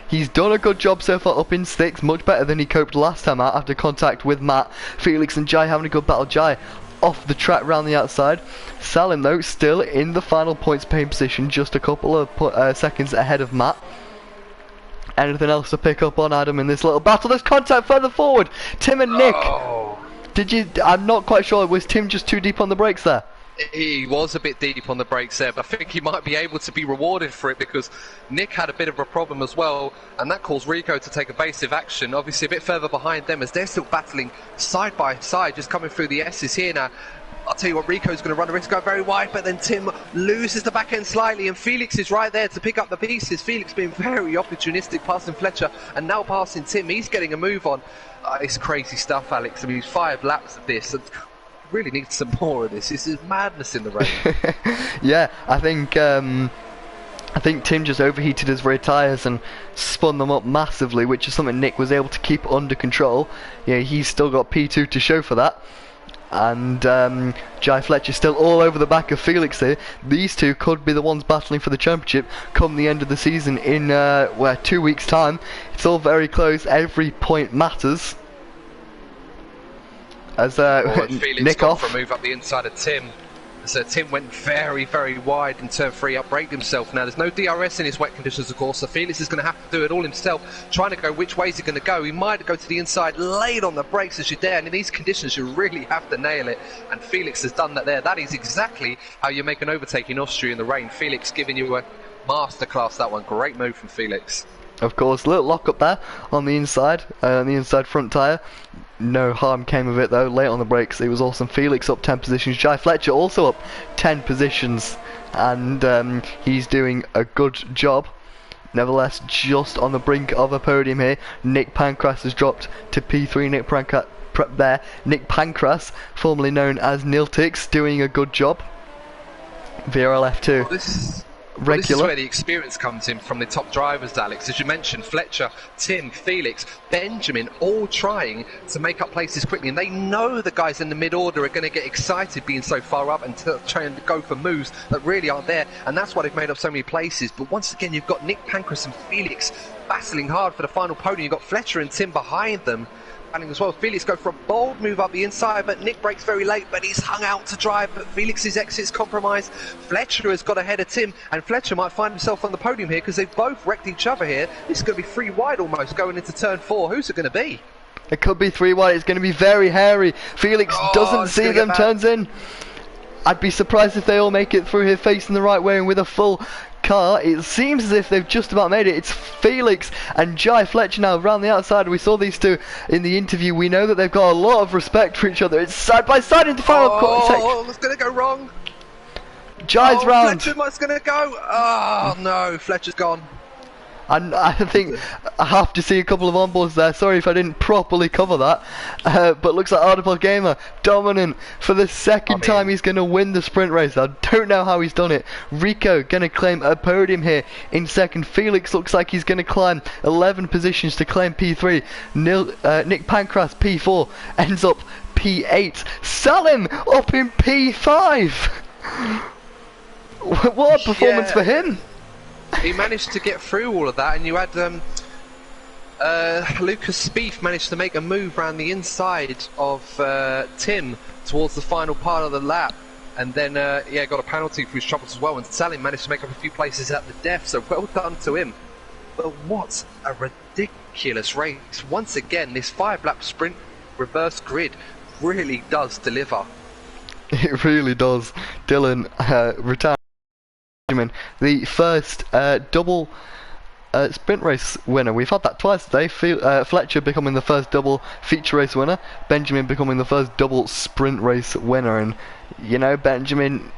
He's done a good job so far up in 6th, much better than he coped last time out after contact with Matt. Felix and Jai having a good battle. Jai off the track round the outside. Salim though still in the final points paying position, just a couple of seconds ahead of Matt. Anything else to pick up on, Adam, in this little battle? There's contact further forward. Tim and Nick. I'm not quite sure. Was Tim just too deep on the brakes there?
He was a bit deep on the brakes there, but I think he might be able to be rewarded for it because Nick had a bit of a problem as well, and that caused Rico to take evasive action. Obviously a bit further behind them as they're still battling side by side, just coming through the S's here now. I'll tell you what, Rico's going to run the risk, go very wide, but then Tim loses the back end slightly, and Felix is right there to pick up the pieces. Felix being very opportunistic, passing Fletcher, and now passing Tim. He's getting a move on. It's crazy stuff, Alex. I mean, 5 laps of this. Really need some more of this. This is madness in the rain.
Yeah, I think Tim just overheated his rear tyres and spun them up massively, which is something Nick was able to keep under control. Yeah, he's still got P2 to show for that. And Jai Fletcher still all over the back of Felix here. These two could be the ones battling for the championship come the end of the season in 2 weeks' time. It's all very close. Every point matters. As
Felix
Nick
got
off
for a move up the inside of Tim. So Tim went very, very wide in turn 3, upbraked himself. Now there's no DRS in his wet conditions, of course, so Felix is going to have to do it all himself, trying to go which way is he going to go. He might go to the inside, laid on the brakes as you dare, and in these conditions you really have to nail it, and Felix has done that there. That is exactly how you make an overtake in Austria in the rain. Felix giving you a Masterclass that one. Great move from Felix.
Of course, little lock up there on the inside front tyre. No harm came of it though. Late on the brakes, it was awesome. Felix up 10 positions. Jai Fletcher also up 10 positions, and he's doing a good job. Nevertheless, just on the brink of a podium here. Nick Pancras has dropped to P3. Nick Pancras, formerly known as Niltix, doing a good job. VRL F2.
This is where the experience comes in from the top drivers, Alex. As you mentioned, Fletcher, Tim, Felix, Benjamin, all trying to make up places quickly. And they know the guys in the mid-order are going to get excited being so far up and trying to go for moves that really aren't there. And that's why they've made up so many places. But once again, you've got Nick Pancras and Felix battling hard for the final podium. You've got Fletcher and Tim behind them as well. Felix go for a bold move up the inside, but Nick breaks very late, but he's hung out to drive, but Felix's exit's compromised. Fletcher has got ahead of Tim, and Fletcher might find himself on the podium here because they've both wrecked each other here. This is going to be 3 wide almost going into turn 4. Who's it going to be?
It could be 3 wide. It's going to be very hairy. Felix doesn't see them, turns in. I'd be surprised if they all make it through here facing the right way and with a full car. It seems as if they've just about made it. It's Felix and Jai Fletcher now around the outside. We saw these two in the interview. We know that they've got a lot of respect for each other. It's side by side into final quarter.
Oh, it's going to go wrong.
Jai's round.
Fletcher's going to go. Oh no, Fletcher's gone.
And I think I have to see a couple of onboards there. Sorry if I didn't properly cover that. But looks like Audible Gamer dominant for the second time. He's going to win the sprint race. I don't know how he's done it. Rico going to claim a podium here in second. Felix looks like he's going to climb 11 positions to claim P3. Nick Pancras P4 ends up P8. Salim up in P5. What a performance for him.
He managed to get through all of that, and you had Lucas Spieth managed to make a move around the inside of Tim towards the final part of the lap, and then got a penalty for his troubles as well, and Salim managed to make up a few places at the death, so well done to him. But what a ridiculous race. Once again, this 5-lap sprint reverse grid really does deliver.
It really does. Dylan retired. The first double sprint race winner. We've had that twice today. Fletcher becoming the first double feature race winner. Benjamin becoming the first double sprint race winner. And you know, Benjamin,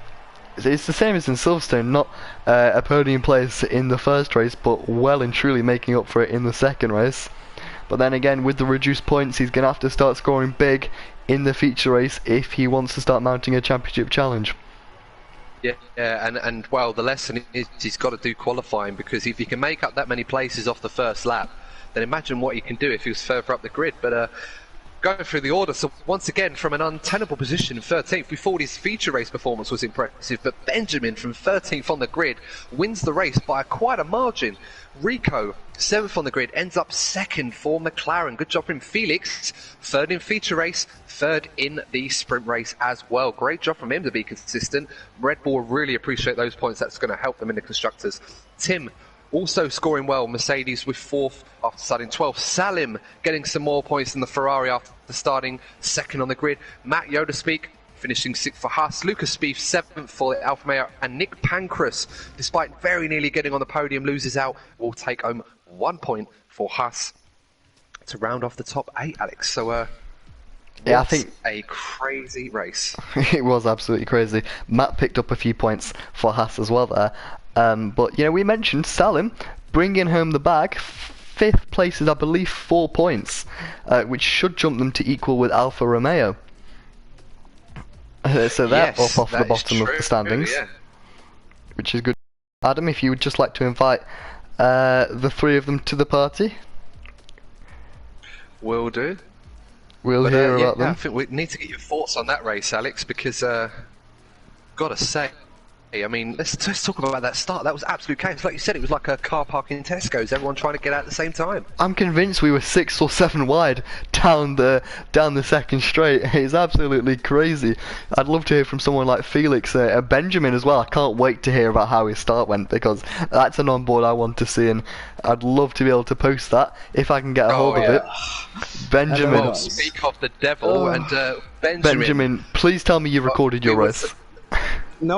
it's the same as in Silverstone, not a podium place in the first race, but well and truly making up for it in the second race. But then again, with the reduced points, he's going to have to start scoring big in the feature race if he wants to start mounting a championship challenge.
Yeah, and well, the lesson is he's got to do qualifying, because if he can make up that many places off the first lap, then imagine what he can do if he was further up the grid. But going through the order, so once again from an untenable position, 13th, we thought his feature race performance was impressive, but Benjamin from 13th on the grid wins the race by quite a margin. Rico, 7th on the grid, ends up 2nd for McLaren. Good job from Felix, 3rd in feature race, 3rd in the sprint race as well. Great job from him to be consistent. Red Bull really appreciate those points. That's going to help them in the constructors. Tim also scoring well. Mercedes with 4th after starting 12th. Salim getting some more points than the Ferrari after starting 2nd on the grid. Matt Yodaspeak finishing 6th for Haas. Lucas Spieth 7th for Alfa Romeo. And Nick Pancras, despite very nearly getting on the podium, loses out. Will take home 1 point for Haas to round off the top 8, Alex. So,
yeah, I think
a crazy race.
It was absolutely crazy. Matt picked up a few points for Haas as well there. But, you know, we mentioned Salim bringing home the bag. 5th place is, I believe, 4 points, which should jump them to equal with Alfa Romeo. So they're up off the bottom of the standings, which is good. Adam, if you would just like to invite the 3 of them to the party.
Will do.
We'll hear about them.
I think we need to get your thoughts on that race, Alex, because gotta say, I mean, let's talk about that start. That was absolute chaos. Like you said, it was like a car park in Tesco's. Everyone trying to get out at the same time.
I'm convinced we were 6 or 7 wide down the second straight. It's absolutely crazy. I'd love to hear from someone like Felix, Benjamin as well. I can't wait to hear about how his start went, because that's an onboard I want to see, and I'd love to be able to post that if I can get a hold of it. Benjamin,
speak of the devil, and
Benjamin, please tell me you recorded your race.
No,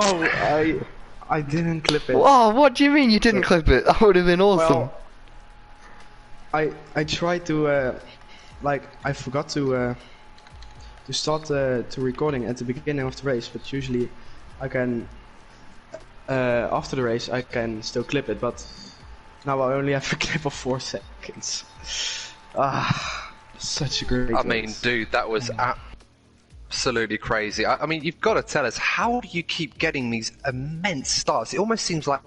I didn't clip it.
Oh, what do you mean you didn't clip it? That would have been awesome.
Well, I tried to like I forgot to start to recording at the beginning of the race, but usually I can after the race I can still clip it, but now I only have a clip of 4 seconds. Such a great
I
race.
mean, dude, that was absolutely crazy. I mean, you've got to tell us, how do you keep getting these immense starts? It almost seems like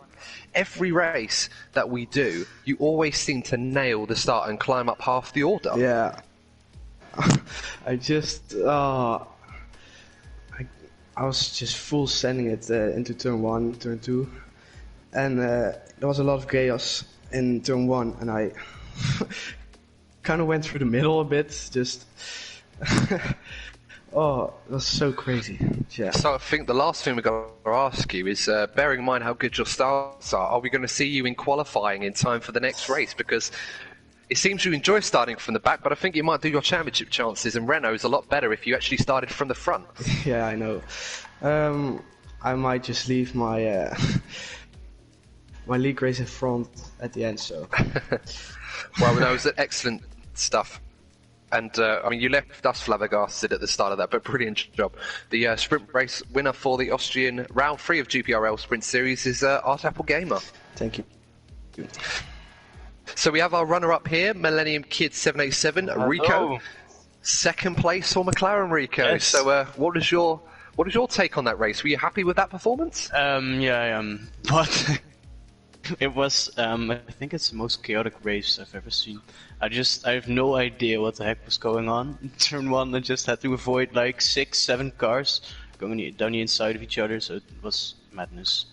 every race that we do, you always seem to nail the start and climb up half the order.
Yeah. I just I was just full sending it into turn 1, turn 2, and there was a lot of chaos in turn 1, and I kind of went through the middle a bit, just oh, it was so crazy. Yeah.
So I think the last thing we're going to ask you is, bearing in mind how good your starts are we going to see you in qualifying in time for the next race? Because it seems you enjoy starting from the back, but I think you might do your championship chances, and Renault's a lot better if you actually started from the front.
Yeah, I know. I might just leave my my league race in front at the end, so.
Well, that was excellent stuff. And, I mean, you left us flabbergasted at the start of that, but brilliant job. The sprint race winner for the Austrian Round 3 of GPRL Sprint Series is Art Apple Gamer.
Thank you.
So we have our runner-up here, Millennium Kid 787, Rico. Second place for McLaren, Rico.
Yes.
So what is your take on that race? Were you happy with that performance?
Yeah, I am. But it was, I think it's the most chaotic race I've ever seen. I have no idea what the heck was going on. In turn 1, I just had to avoid like 6, 7 cars going down the inside of each other, so it was madness.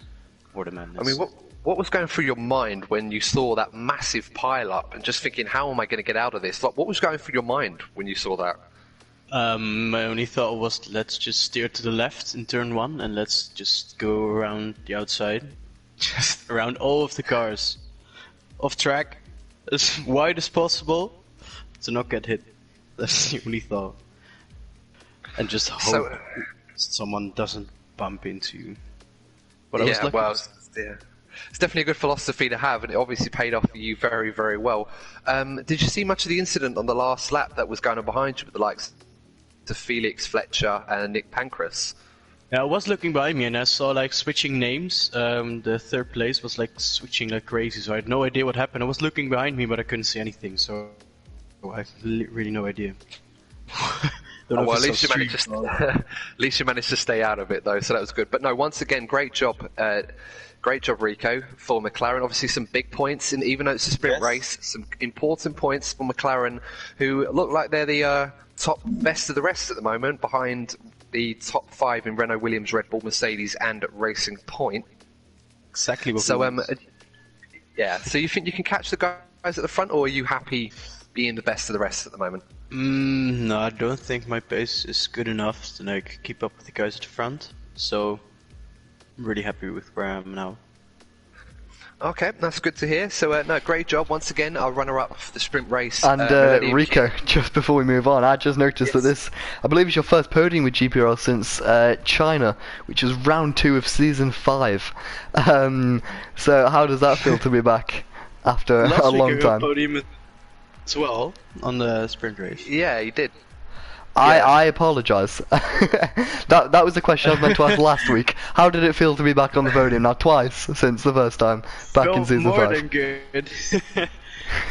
Or the madness.
I mean, what was going through your mind when you saw that massive pile-up and just thinking, how am I going to get out of this? Like, what was going through your mind when you saw that?
My only thought was, let's just steer to the left in turn 1 and let's just go around the outside. Just around all of the cars. Off track, as wide as possible, to not get hit. That's the only thought. And just hope someone doesn't bump into you. But I was lucky.
Well, yeah. It's definitely a good philosophy to have, and it obviously paid off for you very, very well. Did you see much of the incident on the last lap that was going on behind you with the likes of Felix, Fletcher, and Nick Pancras?
Yeah, I was looking behind me and I saw like switching names. The third place was like switching like crazy, so I had no idea what happened. I was looking behind me, but I couldn't see anything, so I have really no idea.
Well, at least you managed to stay out of it, though, so that was good. But no, once again, great job, Rico, for McLaren. Obviously, some big points, and even though it's a sprint race, some important points for McLaren, who look like they're the top best of the rest at the moment, behind the top 5 in Renault, Williams, Red Bull, Mercedes, and Racing Point.
Exactly what
so, yeah. So you think you can catch the guys at the front, or are you happy being the best of the rest at the moment?
No, I don't think my pace is good enough to like keep up with the guys at the front. So I'm really happy with where I am now.
Okay, that's good to hear. So, no, great job once again. Our runner-up for the sprint race.
And Rico, just before we move on, I just noticed that this, I believe, is your first podium with GPRL since China, which is round 2 of season 5. So how does that feel to be back after a long time?
Podium as well on the sprint race.
Yeah, you did.
I apologise. that was the question I was meant to ask last week. How did it feel to be back on the podium now twice since the first time back in season 5?
More than good.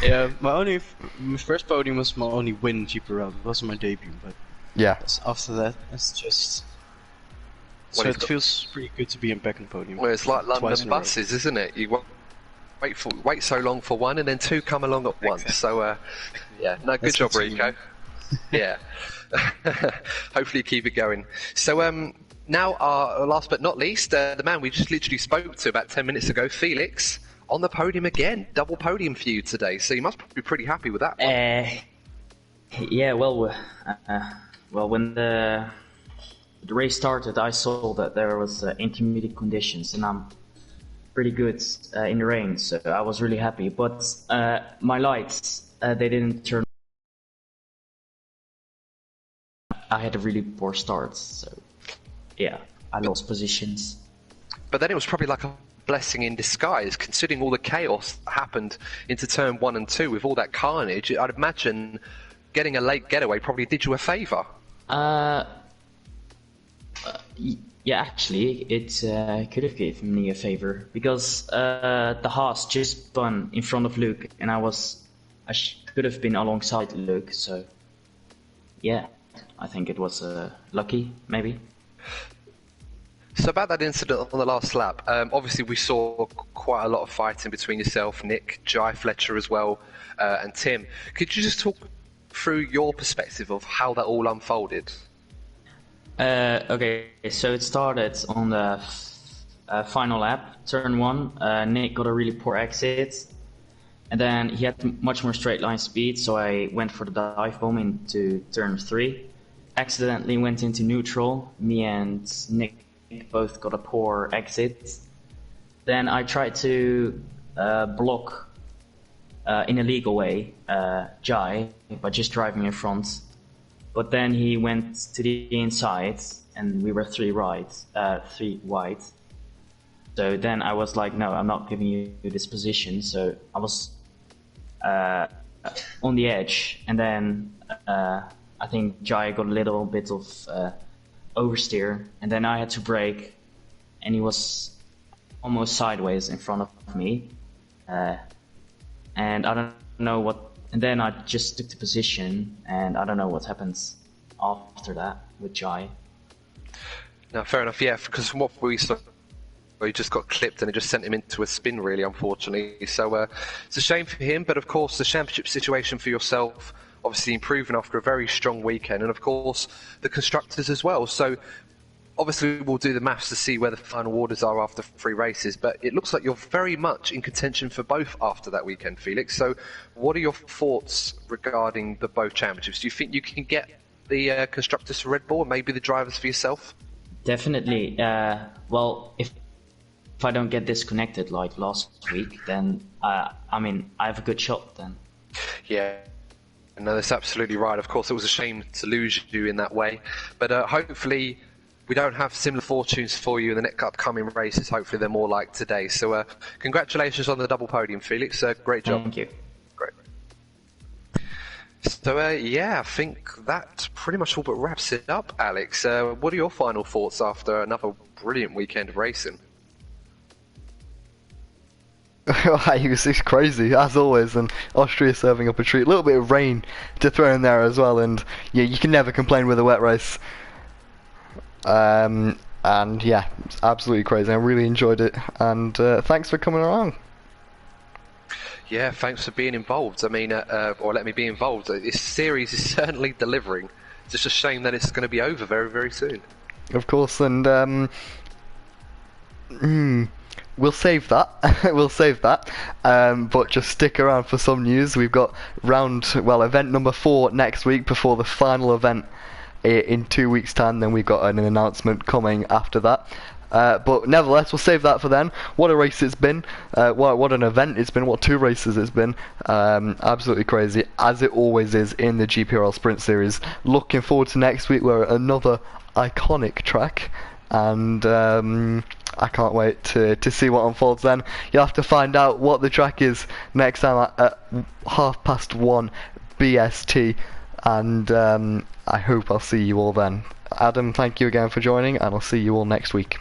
Yeah, my first podium was my only win in GPRL. It wasn't my debut, but
yeah.
After that, it's just. So it feels pretty good to be back in the podium.
Well, it's like London buses, isn't it? You wait so long for one, and then 2 come along at once. So, yeah, no, good job, Rico. Yeah. Hopefully keep it going. So now our last but not least, the man we just literally spoke to about 10 minutes ago, Felix, on the podium again. Double podium for you today, so you must be pretty happy with that one.
Yeah, well, when the race started, I saw that there was intermediate conditions, and I'm pretty good in the rain, so I was really happy. But my lights, they didn't turn. I had a really poor start, so yeah, I lost positions.
but then it was probably like a blessing in disguise, considering all the chaos that happened into turn 1 and 2 with all that carnage. I'd imagine getting a late getaway probably did you a favour.
Yeah, actually, it could have given me a favor because the Haas just spun in front of Luke, and I could have been alongside Luke. So, yeah, I think it was lucky, maybe.
So about that incident on the last lap, obviously we saw quite a lot of fighting between yourself, Nick, Jai, Fletcher as well, and Tim. Could you just talk through your perspective of how that all unfolded?
Okay, so it started on the final lap, turn 1. Nick got a really poor exit, and then he had much more straight line speed, so I went for the dive bomb into turn 3. Accidentally went into neutral. Me and Nick both got a poor exit. Then I tried to block in a legal way Jai by just driving in front. But then he went to the inside, and we were 3 wide. So then I was like, no, I'm not giving you this position. So I was on the edge, and then I think Jai got a little bit of oversteer, and then I had to brake, and he was almost sideways in front of me. And I don't know what. And then I just took the position, and I don't know what happens after that with Jai.
No, fair enough, yeah, because from what we saw, he just got clipped and it just sent him into a spin, really, unfortunately. So it's a shame for him, but of course the championship situation for yourself, obviously improving after a very strong weekend, and of course the constructors as well. So obviously we'll do the maths to see where the final orders are after 3 races, but it looks like you're very much in contention for both after that weekend, Felix. So what are your thoughts regarding the both championships? Do you think you can get the constructors for Red Bull and maybe the drivers for yourself?
Definitely. Well, if I don't get disconnected like last week, then I have a good shot then.
Yeah. No, that's absolutely right. Of course, it was a shame to lose you in that way, but hopefully we don't have similar fortunes for you in the next upcoming races. Hopefully they're more like today. So congratulations on the double podium, Felix. Great job.
Thank you.
Great. So yeah, I think that pretty much all but wraps it up, Alex. What are your final thoughts after another brilliant weekend of racing?
It's crazy, as always, and Austria serving up a treat. A little bit of rain to throw in there as well, and yeah, you can never complain with a wet race. And yeah, it's absolutely crazy. I really enjoyed it, and thanks for coming along.
Yeah, thanks for being involved. I mean, or let me be involved. This series is certainly delivering. It's just a shame that it's going to be over very, very soon.
Of course, and we'll save that. We'll save that. But just stick around for some news. We've got event number 4 next week before the final event in 2 weeks' time. Then we've got an announcement coming after that. But nevertheless, we'll save that for then. What a race it's been. What an event it's been. What 2 races it's been. Absolutely crazy, as it always is in the GPRL Sprint Series. Looking forward to next week, where another iconic track, and I can't wait to see what unfolds then. You'll have to find out what the track is next time at 1:30 BST, and I hope I'll see you all then. Adam, thank you again for joining, and I'll see you all next week.